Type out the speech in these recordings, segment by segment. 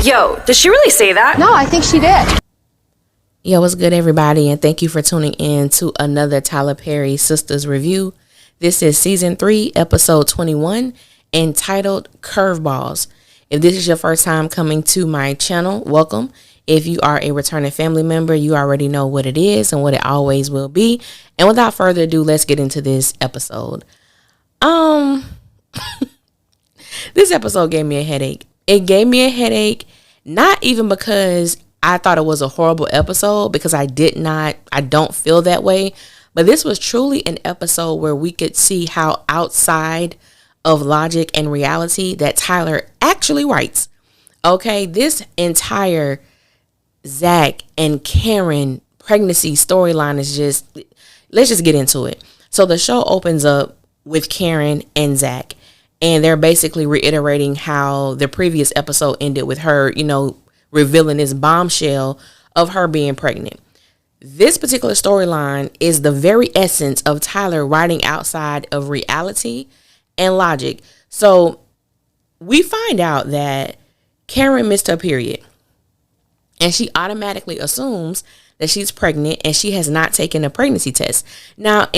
Yo, did she really say that? No, I think she did. Yo, what's good, everybody? And thank you for tuning in to another Tyler Perry Sistas review. This is season 3, episode 21, entitled Curveballs. If this is your first time coming to my channel, welcome. If you are a returning family member, you already know what it is and what it always will be. And without further ado, let's get into this episode. This episode gave me a headache. It gave me a headache, not even because I thought it was a horrible episode, because I don't feel that way. But this was truly an episode where we could see how outside of logic and reality that Tyler actually writes. Okay, this entire Zach and Karen pregnancy storyline is just, let's just get into it. So the show opens up with Karen and Zach, and they're basically reiterating how the previous episode ended with her, revealing this bombshell of her being pregnant. This particular storyline is the very essence of Tyler writing outside of reality and logic. So we find out that Karen missed her period, and she automatically assumes that she's pregnant and she has not taken a pregnancy test. Now,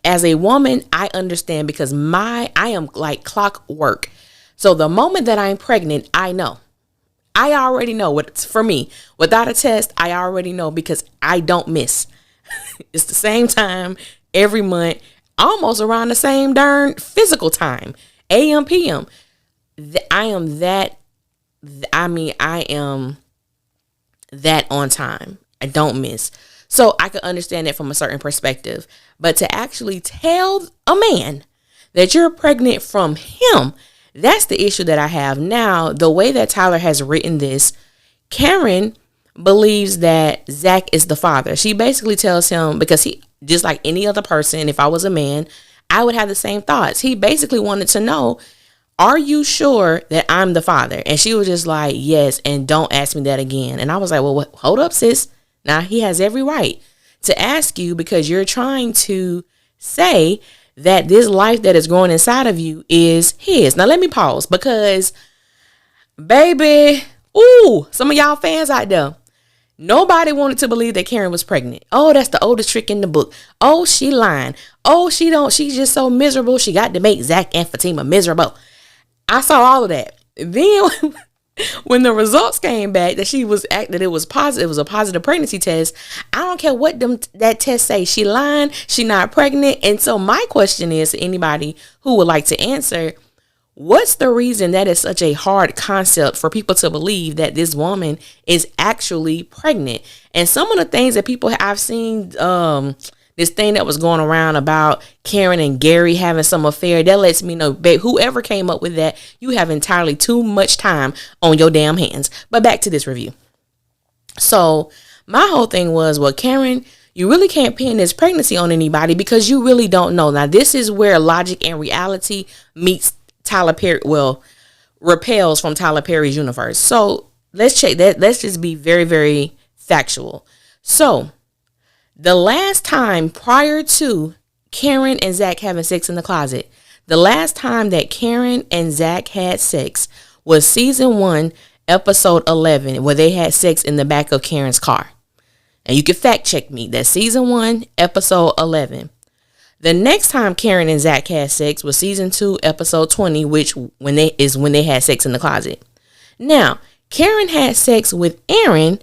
as a woman, I understand, because I am like clockwork. So the moment that I'm pregnant, I already know what's for me. Without a test, I already know, because I don't miss. It's the same time every month, almost around the same darn physical time, AM, PM. I am that on time. I don't miss. So I could understand it from a certain perspective. But to actually tell a man that you're pregnant from him, that's the issue that I have. Now, the way that Tyler has written this, Karen believes that Zach is the father. She basically tells him, because he, just like any other person, if I was a man, I would have the same thoughts. He basically wanted to know, are you sure that I'm the father? And she was just like, yes, and don't ask me that again. And I was like, well, hold up, sis. Now, he has every right to ask you, because you're trying to say that this life that is growing inside of you is his. Now, let me pause, because, baby, some of y'all fans out there, nobody wanted to believe that Karen was pregnant. Oh, that's the oldest trick in the book. Oh, she lying. Oh, she's just so miserable. She got to make Zach and Fatima miserable. I saw all of that. Then when the results came back that it was positive, it was a positive pregnancy test, I don't care what that test say. She lying, she not pregnant. And so my question is, to anybody who would like to answer, what's the reason that is such a hard concept for people to believe that this woman is actually pregnant? And some of the things that people I've seen, this thing that was going around about Karen and Gary having some affair, that lets me know, babe, whoever came up with that, you have entirely too much time on your damn hands. But back to this review. So my whole thing was, well, Karen, you really can't pin this pregnancy on anybody, because you really don't know. Now, this is where logic and reality meets Tyler Perry, repels from Tyler Perry's universe. So let's check that. Let's just be very, very factual. So the last time prior to Karen and Zach having sex in the closet, the last time that Karen and Zach had sex was season 1, episode 11, where they had sex in the back of Karen's car. And you can fact check me. That's season 1, episode 11. The next time Karen and Zach had sex was season 2, episode 20, which when they had sex in the closet. Now, Karen had sex with Aaron,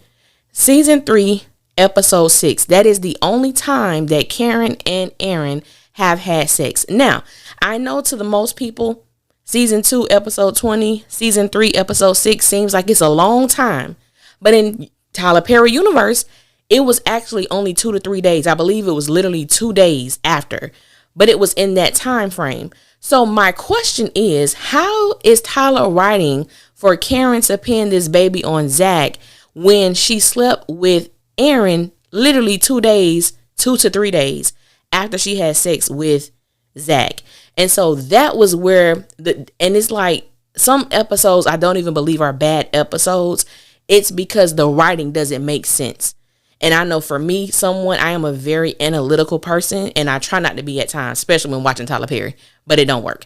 season 3, episode 6. That is the only time that Karen and Aaron have had sex. Now, I know to the most people, season 2, episode 20, season 3, episode 6 seems like it's a long time. But in Tyler Perry universe, it was actually only 2 to 3 days. I believe it was literally 2 days after, but it was in that time frame. So my question is, how is Tyler writing for Karen to pin this baby on Zach when she slept with Aaron literally 2 to 3 days after she had sex with Zach? And so that was where and it's like some episodes I don't even believe are bad episodes. It's because the writing doesn't make sense. And I know for me, I am a very analytical person, and I try not to be at times, especially when watching Tyler Perry, but it don't work.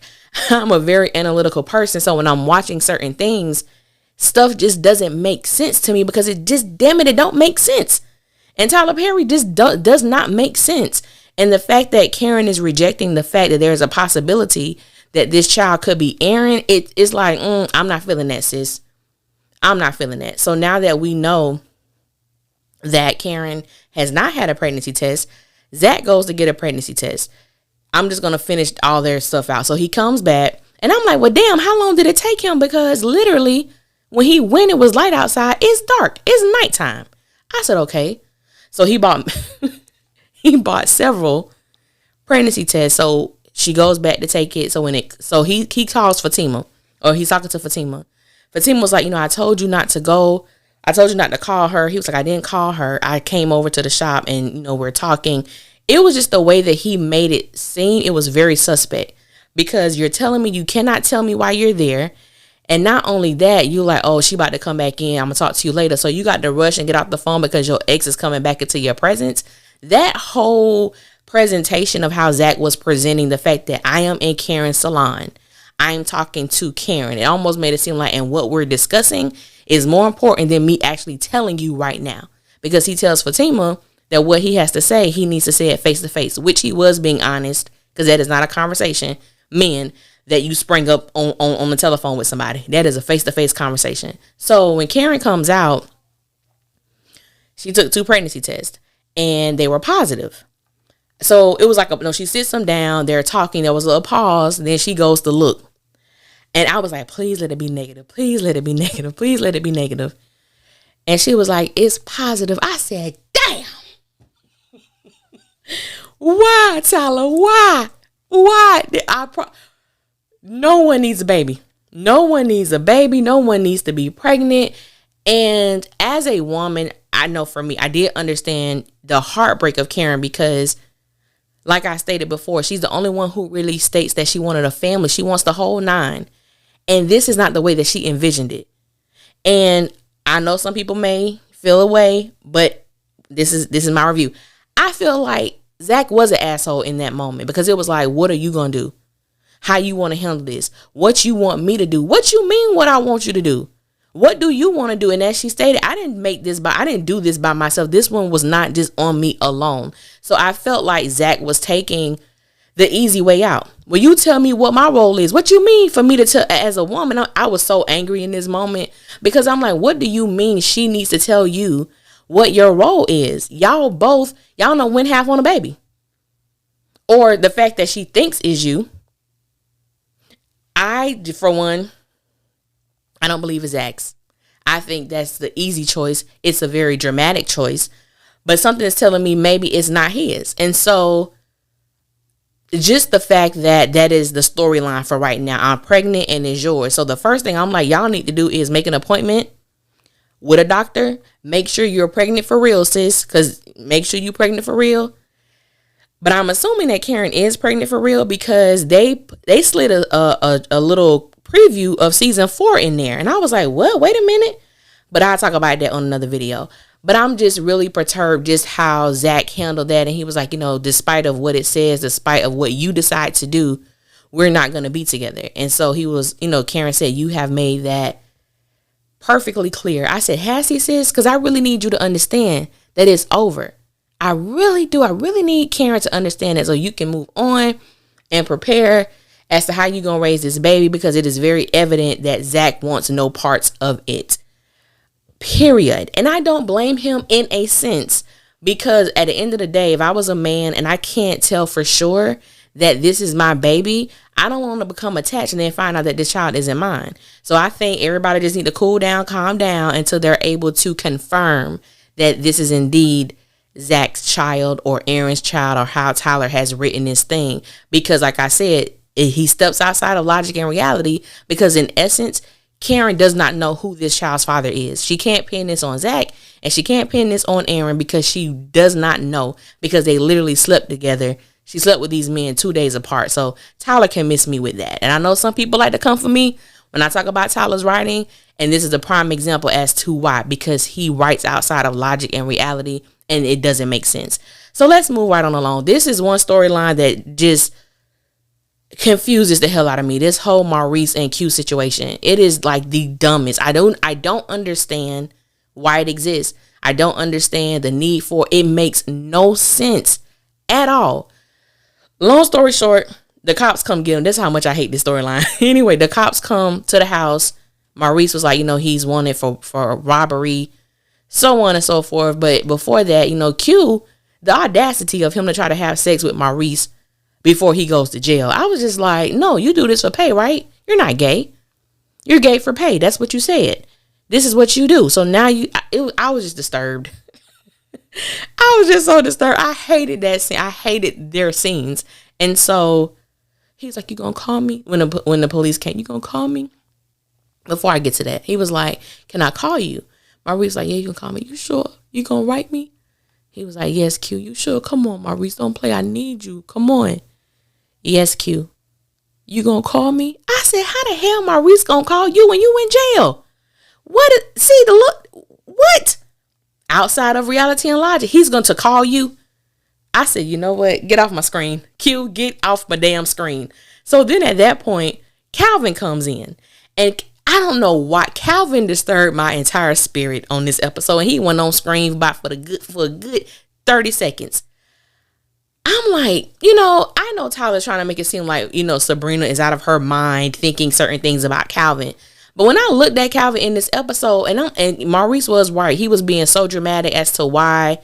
I'm a very analytical person. So when I'm watching certain things, stuff just doesn't make sense to me because it just, damn it don't make sense. And Tyler Perry just does not make sense. And the fact that Karen is rejecting the fact that there's a possibility that this child could be Aaron, it's like, I'm not feeling that, sis. I'm not feeling that. So now that we know that Karen has not had a pregnancy test, Zach goes to get a pregnancy test. I'm just going to finish all their stuff out. So he comes back and I'm like, well, damn, how long did it take him? Because literally when it was light outside, it's dark. It's nighttime. I said, okay. So he bought several pregnancy tests. So she goes back to take it. So he calls Fatima, or he's talking to Fatima. Fatima was like, I told you not to go. I told you not to call her. He was like, I didn't call her. I came over to the shop and, we're talking. It was just the way that he made it seem. It was very suspect because you're telling me you cannot tell me why you're there. And not only that, you like, oh, she about to come back in. I'm going to talk to you later. So you got to rush and get off the phone because your ex is coming back into your presence. That whole presentation of how Zach was presenting the fact that I am in Karen's salon. I'm talking to Karen. It almost made it seem like, and what we're discussing is more important than me actually telling you right now. Because he tells Fatima that what he has to say, he needs to say it face to face, which he was being honest, because that is not a conversation, men, that you spring up on the telephone with somebody. That is a face to face conversation. So when Karen comes out, she took 2 pregnancy tests and they were positive. So it was like, she sits them down, they're talking, there was a little pause, and then she goes to look. And I was like, please let it be negative. Please let it be negative. Please let it be negative. And she was like, it's positive. I said, damn. Why, Tyler? Why? No one needs a baby. No one needs a baby. No one needs to be pregnant. And as a woman, I know for me, I did understand the heartbreak of Karen because, like I stated before, she's the only one who really states that she wanted a family. She wants the whole 9. And this is not the way that she envisioned it. And I know some people may feel away, but this is my review. I feel like Zach was an asshole in that moment because it was like, what are you going to do? How you want to handle this? What you want me to do? What you mean what I want you to do? What do you want to do? And as she stated, I didn't do this by myself. This one was not just on me alone. So I felt like Zach was taking the easy way out. Well, you tell me what my role is. What you mean for me to tell as a woman? I was so angry in this moment because I'm like, what do you mean she needs to tell you what your role is? Y'all know when half on a baby. Or the fact that she thinks is you. For one, I don't believe it's Zach's. I think that's the easy choice. It's a very dramatic choice. But something is telling me maybe it's not his. And so just the fact that is the storyline for right now. I'm pregnant and it's yours. So the first thing I'm like, y'all need to do is make an appointment with a doctor. Make sure you're pregnant for real, sis. Because make sure you're pregnant for real. But I'm assuming that Karen is pregnant for real because they slid a little preview of season 4 in there. And I was like, what? Wait a minute. But I'll talk about that on another video. But I'm just really perturbed just how Zach handled that. And he was like, despite of what it says, despite of what you decide to do, we're not going to be together. And so he was, Karen said, you have made that perfectly clear. I said, has he, sis? Because I really need you to understand that it's over. I really do. I really need Karen to understand that so you can move on and prepare as to how you're going to raise this baby because it is very evident that Zach wants no parts of it. Period. And I don't blame him in a sense because at the end of the day, if I was a man and I can't tell for sure that this is my baby, I don't want to become attached and then find out that this child isn't mine. So I think everybody just need to cool down, calm down until they're able to confirm that this is indeed Zach's child or Aaron's child or how Tyler has written this thing. Because like I said, he steps outside of logic and reality because in essence, Karen does not know who this child's father is. She can't pin this on Zach and she can't pin this on Aaron because she does not know because they literally slept together. She slept with these men 2 days apart. So Tyler can miss me with that. And I know some people like to come for me when I talk about Tyler's writing. And this is a prime example as to why, because he writes outside of logic and reality and it doesn't make sense. So let's move right on along. This is one storyline that just confuses the hell out of me. This whole Maurice and Q situation. It is like the dumbest. I don't understand why it exists. I don't understand the need for it. Makes no sense at all. Long story short, the cops come get him. That's how much I hate this storyline. Anyway, the cops come to the house. Maurice was like, he's wanted for robbery, so on and so forth. But before that, Q, the audacity of him to try to have sex with Maurice before he goes to jail. I was just like, no, you do this for pay, right? You're not gay. You're gay for pay. That's what you said. This is what you do. So now I was just disturbed. I was just so disturbed. I hated that scene. I hated their scenes. And so he's like, you gonna call me? When the police came, you gonna call me? Before I get to that, he was like, can I call you? Maurice like, yeah, you can call me. You sure? You gonna write me? He was like, yes, Q, you sure? Come on, Maurice, don't play. I need you. Come on. Yes, Q. You gonna call me? I said, how the hell Maurice gonna call you when you in jail? What? Outside of reality and logic, he's going to call you. I said, you know what? Get off my screen. Q, get off my damn screen. So then at that point, Calvin comes in. And I don't know why. Calvin disturbed my entire spirit on this episode. And he went on screen for a good 30 seconds. I'm like, I know Tyler's trying to make it seem like, Sabrina is out of her mind thinking certain things about Calvin. But when I looked at Calvin in this episode, and Maurice was right, he was being so dramatic as to why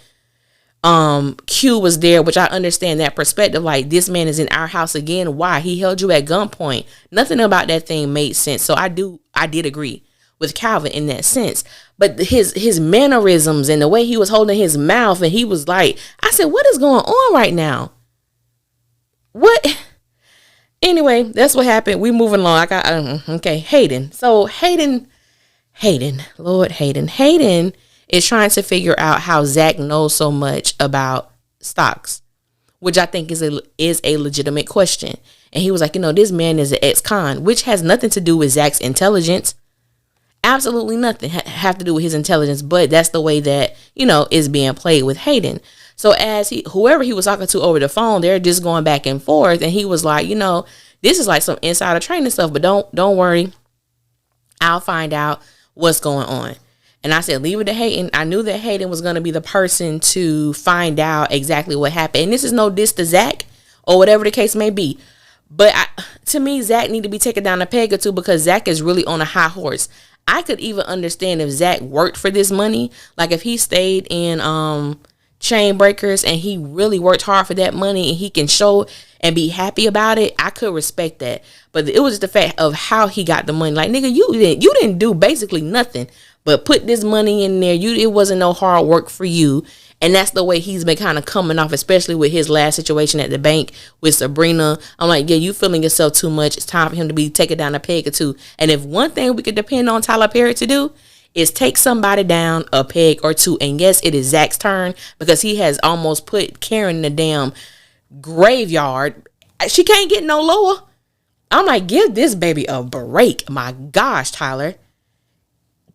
Q was there, which I understand that perspective. Like, this man is in our house again. Why? He held you at gunpoint. Nothing about that thing made sense. So I did agree with Calvin in that sense. But his mannerisms and the way he was holding his mouth, and he was like, I said, what is going on right now? What? Anyway, that's what happened. We moving along. Okay, Hayden. So Hayden is trying to figure out how Zach knows so much about stocks, which I think is a legitimate question. And he was like, this man is an ex-con, which has nothing to do with Zach's intelligence. Absolutely nothing have to do with his intelligence, but that's the way that, is being played with Hayden. So as whoever he was talking to over the phone, they're just going back and forth. And he was like, this is like some insider training stuff, but don't worry. I'll find out what's going on. And I said, leave it to Hayden. I knew that Hayden was going to be the person to find out exactly what happened. And this is no diss to Zach or whatever the case may be. But to me, Zach need to be taken down a peg or two, because Zach is really on a high horse. I could even understand if Zach worked for this money. Like if he stayed in chain breakers and he really worked hard for that money and he can show and be happy about it, I could respect that. But it was just the fact of how he got the money. Like, nigga, you didn't do basically nothing but put this money in there. It wasn't no hard work for you. And that's the way he's been kind of coming off, especially with his last situation at the bank with Sabrina. I'm like, yeah, you feeling yourself too much. It's time for him to be taken down a peg or two. And if one thing we could depend on Tyler Perry to do is take somebody down a peg or two. And yes, it is Zach's turn, because he has almost put Karen in the damn graveyard. She can't get no lower. I'm like, give this baby a break. My gosh, Tyler.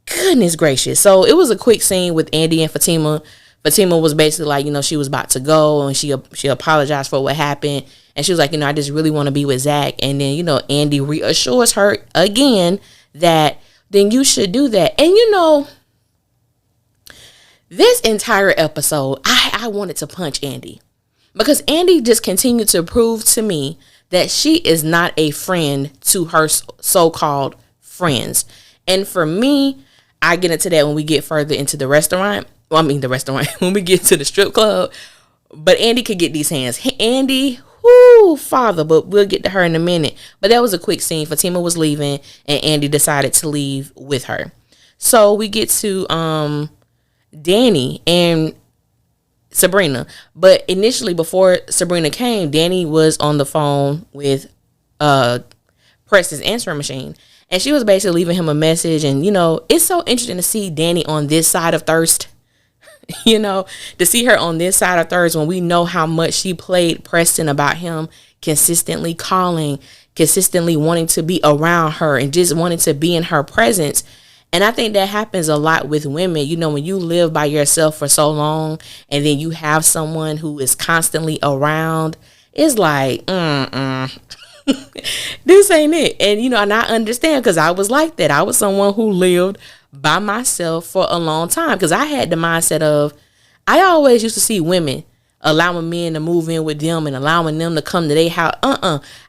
Goodness gracious. So it was a quick scene with Andy and Fatima. Fatima was basically like, she was about to go, and she apologized for what happened. And she was like, I just really want to be with Zach. And then, Andy reassures her again that then you should do that. And, this entire episode, I wanted to punch Andy, because Andy just continued to prove to me that she is not a friend to her so-called friends. And for me, I get into that when we get further into the restaurant. When we get to the strip club. But Andy could get these hands. Andy, father, but we'll get to her in a minute. But that was a quick scene. Fatima was leaving, and Andy decided to leave with her. So we get to Danny and Sabrina. But initially, before Sabrina came, Danny was on the phone with Preston's answering machine. And she was basically leaving him a message. And, it's so interesting to see Danny on this side of thirst. To see her on this side of thirst when we know how much she played Preston about him consistently calling, consistently wanting to be around her and just wanting to be in her presence. And I think that happens a lot with women. When you live by yourself for so long and then you have someone who is constantly around, it's like, This ain't it. And, and I understand because I was like that. I was someone who lived by myself for a long time because I had the mindset of, I always used to see women allowing men to move in with them and allowing them to come to their house.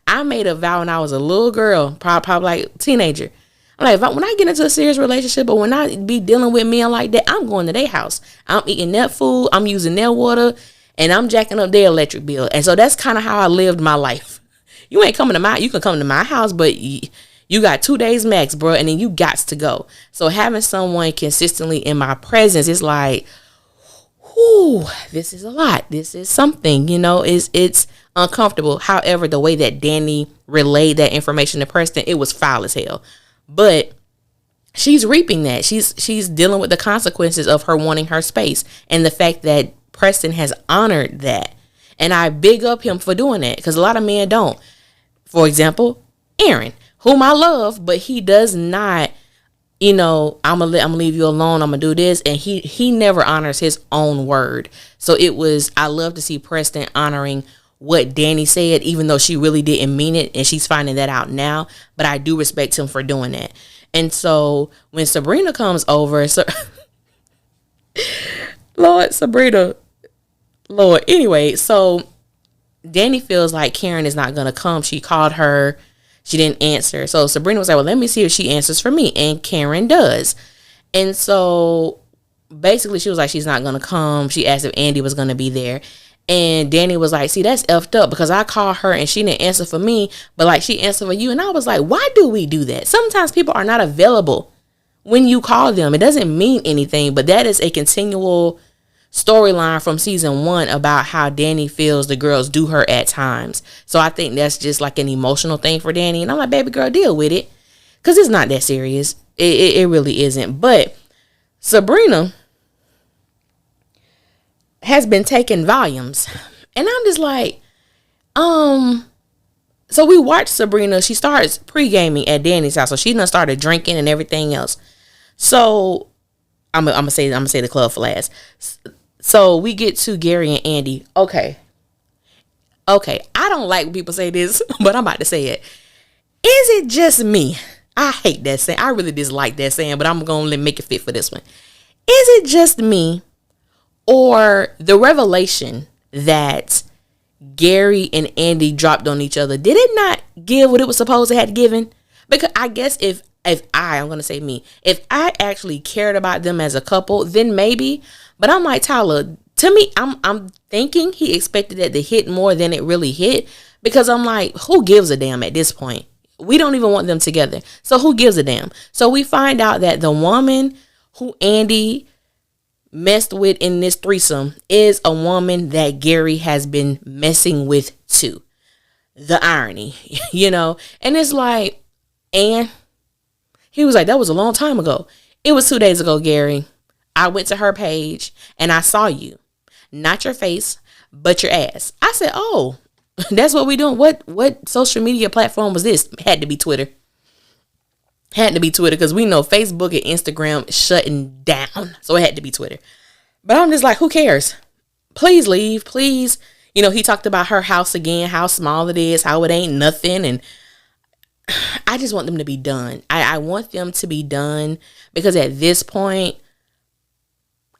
I made a vow when I was a little girl, probably like teenager. I'm like, when I get into a serious relationship or when I be dealing with men like that, I'm going to their house. I'm eating their food. I'm using their water. And I'm jacking up their electric bill. And so that's kind of how I lived my life. You ain't coming to you can come to my house, but you got 2 days max, bro. And then you got to go. So having someone consistently in my presence is like, whoo, this is a lot. This is something, it's uncomfortable. However, the way that Danny relayed that information to Preston, it was foul as hell. But she's reaping that. She's dealing with the consequences of her wanting her space. And the fact that Preston has honored that. And I big up him for doing that because a lot of men don't. For example, Aaron, whom I love, but he does not, I'm gonna leave you alone. I'm gonna do this. And he never honors his own word. So I love to see Preston honoring what Danny said, even though she really didn't mean it. And she's finding that out now. But I do respect him for doing that. And so when Sabrina comes over, Lord, anyway, so Danny feels like Karen is not going to come. She called her. She didn't answer. So Sabrina was like, well, let me see if she answers for me. And Karen does. And so basically she was like, she's not going to come. She asked if Andy was going to be there. And Danny was like, see, that's effed up because I called her and she didn't answer for me, but like she answered for you. And I was like, why do we do that? Sometimes people are not available when you call them. It doesn't mean anything, but that is a continual storyline from season 1 about how Danny feels the girls do her at times. So I think that's just like an emotional thing for Danny. And I'm like, baby girl, deal with it. Because it's not that serious. It really isn't. But Sabrina has been taking volumes. And I'm just like, so we watched Sabrina. She starts pre-gaming at Danny's house. So she done started drinking and everything else. So I'm gonna say the club for last. So we get to Gary and Andy. Okay. I don't like when people say this, but I'm about to say it. Is it just me? I hate that saying. I really dislike that saying, but I'm going to make it fit for this one. Is it just me or the revelation that Gary and Andy dropped on each other? Did it not give what it was supposed to have given? Because I guess if I'm going to say me, if I actually cared about them as a couple, then maybe. But I'm like, Tyler, to me, I'm thinking he expected that to hit more than it really hit. Because I'm like, who gives a damn at this point? We don't even want them together. So who gives a damn? So we find out that the woman who Andy messed with in this threesome is a woman that Gary has been messing with too. The irony, And it's like, and he was like, that was a long time ago. It was 2 days ago, Gary. I went to her page and I saw you. Not your face, but your ass. I said, oh, that's what we doing. What social media platform was this? Had to be Twitter. Because we know Facebook and Instagram shutting down. So it had to be Twitter. But I'm just like, who cares? Please leave. Please. He talked about her house again, how small it is, how it ain't nothing. And I just want them to be done. I want them to be done because at this point,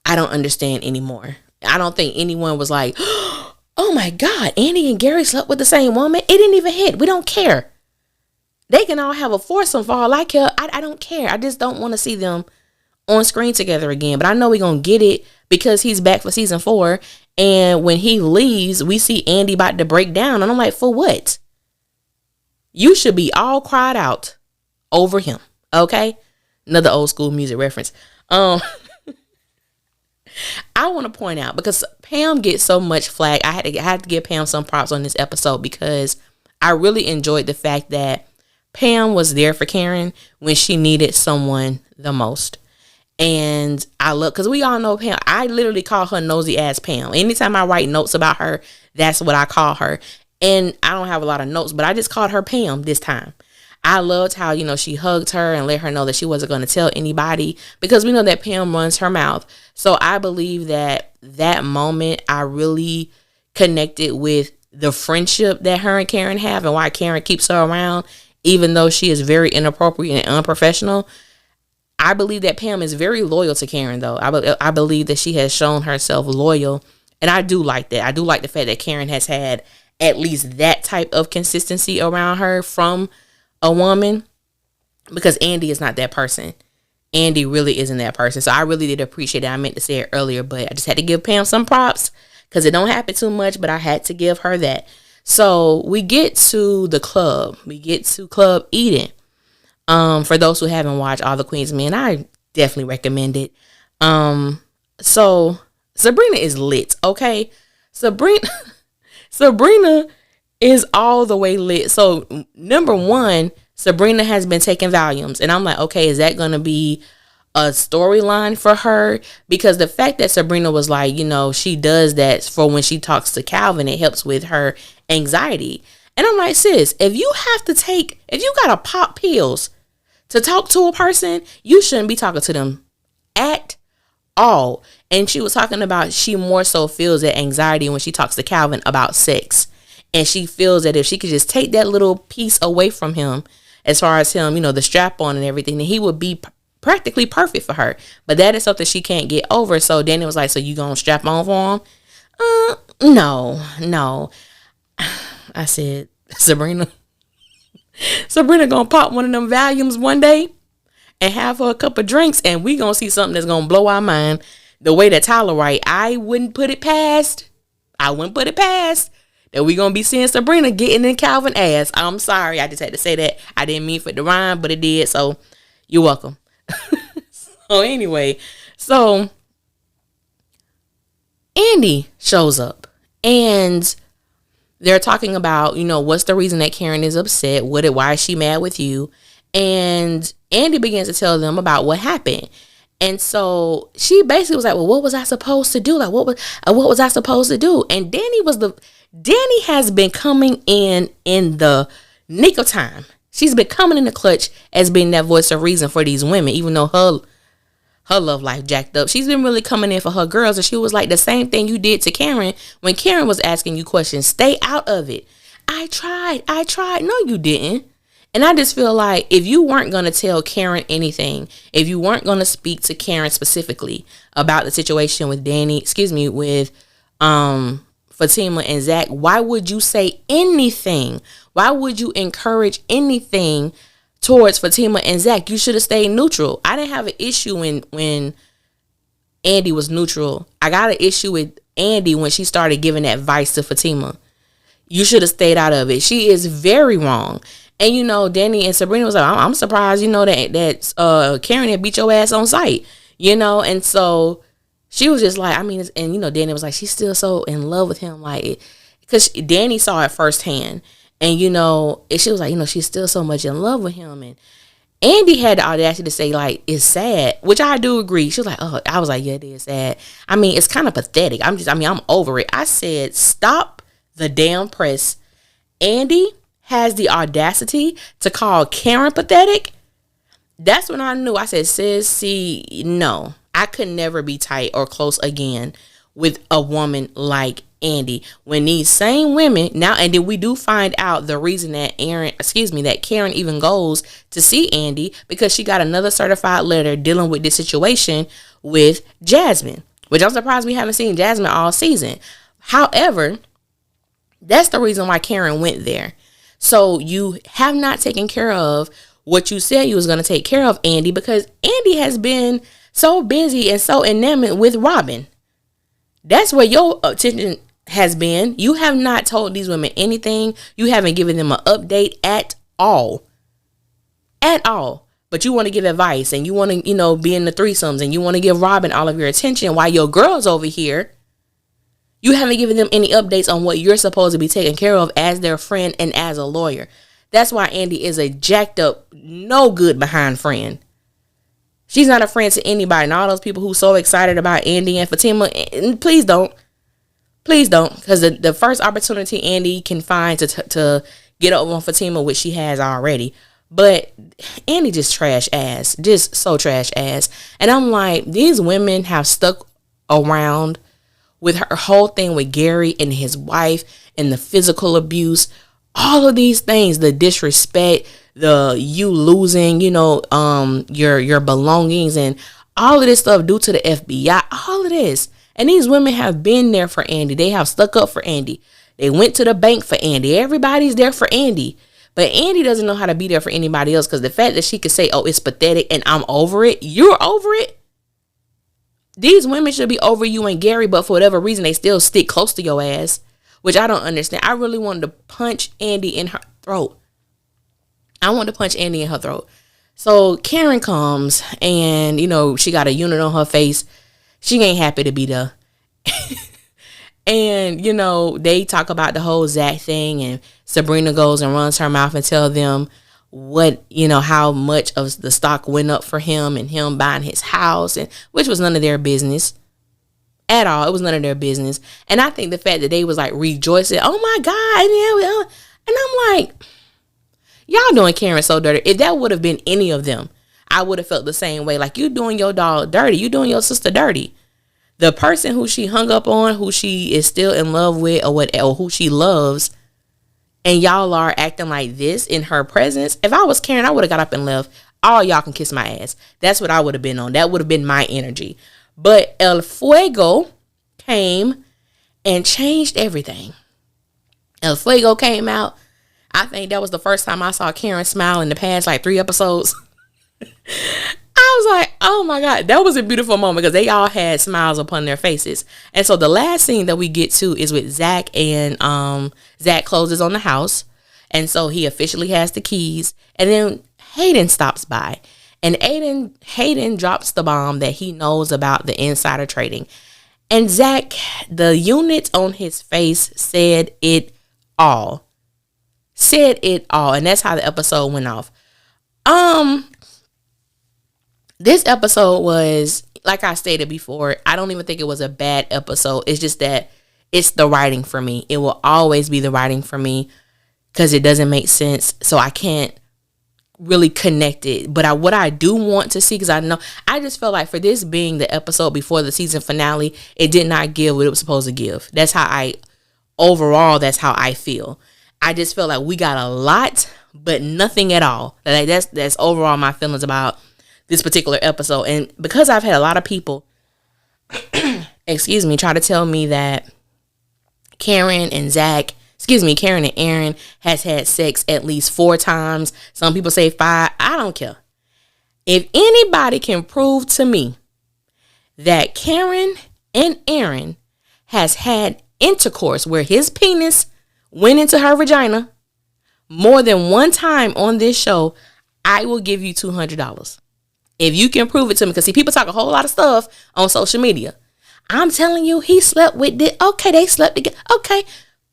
I don't understand anymore. I don't think anyone was like, oh my God, Andy and Gary slept with the same woman. It didn't even hit. We don't care. They can all have a foursome for all I care. I don't care. I just don't want to see them on screen together again. But I know we're going to get it because he's back for season 4. And when he leaves, we see Andy about to break down. And I'm like, for what? You should be all cried out over him. Okay? Another old school music reference. I want to point out because Pam gets so much flack. I had to give Pam some props on this episode because I really enjoyed the fact that Pam was there for Karen when she needed someone the most. And I look, because we all know Pam. I literally call her nosy ass Pam. Anytime I write notes about her, that's what I call her. And I don't have a lot of notes, but I just called her Pam this time. I loved how, she hugged her and let her know that she wasn't going to tell anybody because we know that Pam runs her mouth. So I believe that moment I really connected with the friendship that her and Karen have and why Karen keeps her around, even though she is very inappropriate and unprofessional. I believe that Pam is very loyal to Karen, though. I believe that she has shown herself loyal. And I do like that. I do like the fact that Karen has had at least that type of consistency around her from a woman, because Andy is not that person. Andy really isn't that person. So I really did appreciate it. I meant to say it earlier, but I just had to give Pam some props because it don't happen too much, but I had to give her that. So we get to the club. We get to Club Eden. For those who haven't watched All the Queen's Men, I definitely recommend it. So Sabrina is lit, okay? Sabrina is all the way lit. So number one, Sabrina has been taking Valiums, and I'm like, okay, is that gonna be a storyline for her? Because the fact that Sabrina was like, she does that for when she talks to Calvin, it helps with her anxiety. And I'm like, sis, if you gotta pop pills to talk to a person, you shouldn't be talking to them at all. And she was talking about she more so feels that anxiety when she talks to Calvin about sex. And she feels that if she could just take that little piece away from him, as far as him, the strap on and everything, then he would be practically perfect for her. But that is something she can't get over. So Danny was like, so you gonna strap on for him? No. I said, Sabrina gonna pop one of them Valiums one day and have her a cup of drinks, and we gonna see something that's gonna blow our mind. The way that Tyler right, I wouldn't put it past that we gonna be seeing Sabrina getting in Calvin ass. I'm sorry, I just had to say that. I didn't mean for it to rhyme, but it did. So you're welcome. So anyway, so Andy shows up and they're talking about, what's the reason that Karen is upset? Why is she mad with you? And Andy begins to tell them about what happened. And so she basically was like, well, what was I supposed to do? Like, what was I supposed to do? And Danny has been coming in the nick of time. She's been coming in the clutch as being that voice of reason for these women, even though her love life jacked up. She's been really coming in for her girls. And she was like, the same thing you did to Karen when Karen was asking you questions. Stay out of it. I tried. No, you didn't. And I just feel like if you weren't going to tell Karen anything, if you weren't going to speak to Karen specifically about the situation with Fatima and Zach, why would you say anything? Why would you encourage anything towards Fatima and Zach? You should have stayed neutral. I didn't have an issue when Andy was neutral. I got an issue with Andy when she started giving advice to Fatima. You should have stayed out of it. She is very wrong. And Danny and Sabrina was like, I'm surprised, that Karen had beat your ass on sight, and so she was just like, Danny was like, she's still so in love with him, like, because Danny saw it firsthand, and she was like, she's still so much in love with him. And Andy had the audacity to say, like, it's sad, which I do agree. She was like, oh, I was like, yeah, it is sad. It's kind of pathetic. I'm over it. I said, stop the damn press. Andy has the audacity to call Karen pathetic. That's when I knew. I said, sis, see, no, I could never be tight or close again with a woman like Andy. When these same women now, and then we do find out the reason that Karen even goes to see Andy, because she got another certified letter dealing with this situation with Jasmine, which I'm surprised we haven't seen Jasmine all season. However, that's the reason why Karen went there. So you have not taken care of what you said you was going to take care of, Andy, because Andy has been so busy and so enamored with Robin. That's where your attention has been. You have not told these women anything. You haven't given them an update at all. At all. But you want to give advice and you want to, be in the threesomes and you want to give Robin all of your attention while your girls over here, you haven't given them any updates on what you're supposed to be taking care of as their friend and as a lawyer. That's why Andy is a jacked up, no good behind friend. She's not a friend to anybody. And all those people who so excited about Andy and Fatima, please don't. Please don't. Because the first opportunity Andy can find to get over on Fatima, which she has already. But Andy just trash ass. Just so trash ass. And I'm like, these women have stuck around with her whole thing with Gary and his wife and the physical abuse, all of these things, the disrespect, the you losing, your belongings and all of this stuff due to the FBI, all of this. And these women have been there for Andy. They have stuck up for Andy. They went to the bank for Andy. Everybody's there for Andy. But Andy doesn't know how to be there for anybody else, because the fact that she could say, oh, it's pathetic and I'm over it. You're over it. These women should be over you and Gary, but for whatever reason, they still stick close to your ass, which I don't understand. I really wanted to punch Andy in her throat. So Karen comes and, she got a unit on her face. She ain't happy to be there. And, they talk about the whole Zach thing, and Sabrina goes and runs her mouth and tell them what, how much of the stock went up for him and him buying his house, and which was none of their business at all. It was none of their business. And I think the fact that they was like rejoicing, oh my God. And I'm like, y'all doing Karen so dirty. If that would have been any of them, I would have felt the same way. Like, you doing your dog dirty. You doing your sister dirty. The person who she hung up on, who she is still in love with, or who she loves, and y'all are acting like this in her presence. If I was Karen, I would have got up and left. All y'all can kiss my ass. That's what I would have been on. That would have been my energy. But El Fuego came and changed everything. El Fuego came out. I think that was the first time I saw Karen smile in the past like 3 episodes. I was like, oh my God, that was a beautiful moment, because they all had smiles upon their faces. And so the last scene that we get to is with Zach, and Zach closes on the house. And so he officially has the keys. And then Hayden stops by, and Hayden drops the bomb that he knows about the insider trading. And Zach, the unit on his face said it all. And that's how the episode went off. This episode was, like I stated before, I don't even think it was a bad episode. It's just that it's the writing for me. It will always be the writing for me, because it doesn't make sense. So I can't really connect it. But what I do want to see, because I just felt like for this being the episode before the season finale, it did not give what it was supposed to give. That's how I feel. I just felt like we got a lot, but nothing at all. Like that's overall my feelings about this particular episode. And because I've had a lot of people try to tell me that Karen and Aaron has had sex at least 4 times. Some people say 5. I don't care. If anybody can prove to me that Karen and Aaron has had intercourse where his penis went into her vagina more than 1 time on this show, I will give you $200. If you can prove it to me. Because see, people talk a whole lot of stuff on social media. I'm telling you, he slept with it. Okay, they slept together. Okay,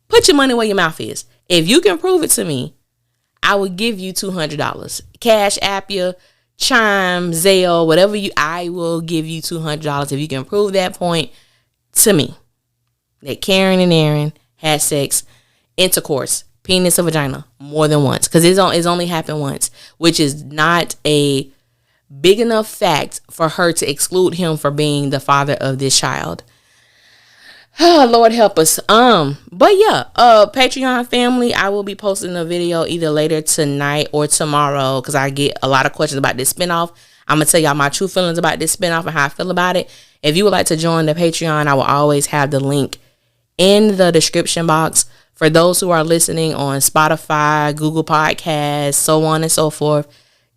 put your money where your mouth is. If you can prove it to me, I will give you $200. Cash App you, Chime, Zelle, whatever I will give you $200 if you can prove that point to me. That Karen and Aaron had sex, intercourse, penis or vagina, more than once. Because it's only happened once, which is not a big enough fact for her to exclude him for being the father of this child. Oh, Lord help us. But yeah, Patreon family, I will be posting a video either later tonight or tomorrow, because I get a lot of questions about this spinoff. I'm gonna tell y'all my true feelings about this spinoff and how I feel about it. If you would like to join the Patreon, I will always have the link in the description box. For those who are listening on Spotify, Google Podcasts, so on and so forth,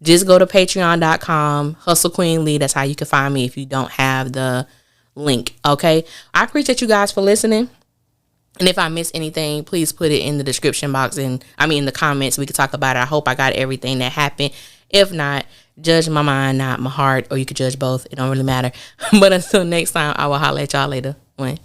just go to patreon.com, Hustle Queen Lee. That's how you can find me if you don't have the link. Okay. I appreciate you guys for listening. And if I miss anything, please put it in the description box in the comments. We could talk about it. I hope I got everything that happened. If not, judge my mind, not my heart, or you could judge both. It don't really matter. But until next time, I will holler at y'all later. When